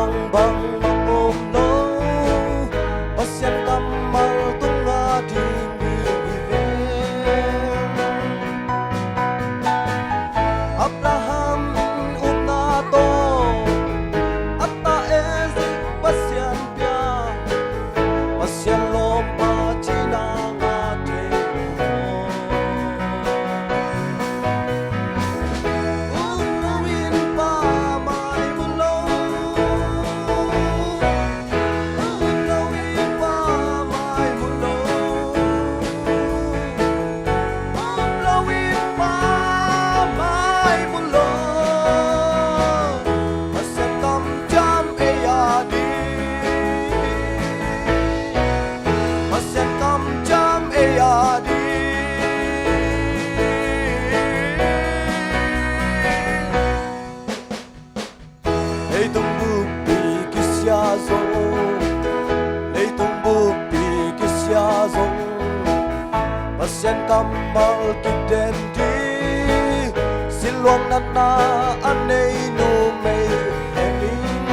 mang bang ôm lâu pasien kamal tunga dingi Abraham unato atta ezik pasien pia pasien lomba china ngate Ulawin pa mai mulo Ulawin pa mai mulo Ulawin pa mai mulo Pasien kam jam eyadi Pasien kam jam eyadi Lấy tung bukti kisya zong Lấy tung bukti kisya zong Pasien kamal kiden di Silwang nana anay no may ening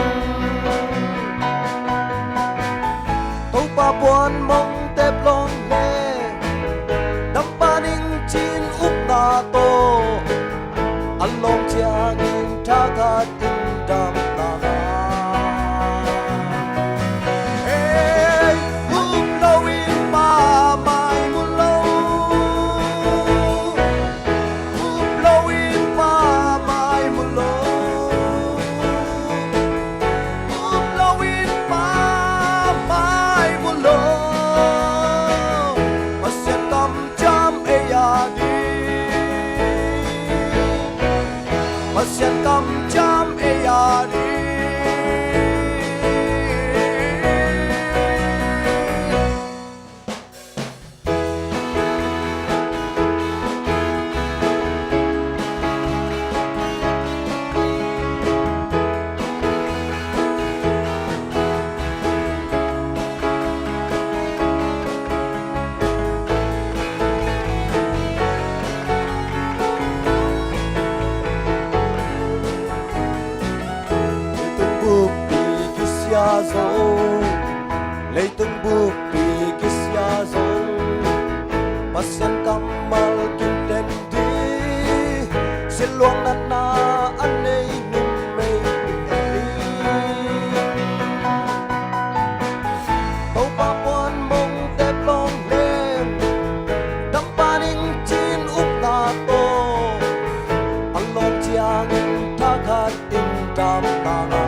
Tau pa buwan mong teplong ne Dampaning chin up na to Along tiangin tagat indam tanga Hey, ulawin pa mai mulo Ulawin pa mai mulo Ulawin pa mai mulo Pasien kam jam eyadi Pasien kam jam eyadi Bukti kisya zong Lấy từng bukti kisya zong Pasien kamal kiden di Silwang nana anay nung may eling Tau pa buwan mong teplong len Dampaning chin up na to Along tiangin tagat indam tanga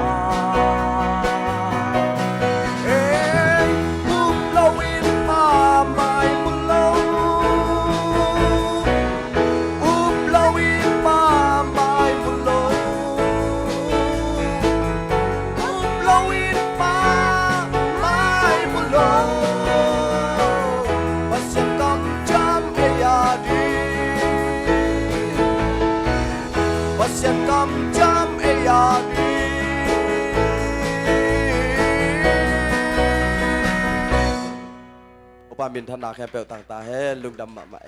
Pasien kam jam eyadi Opa min thana khe pel tang ta he lung dam ma ma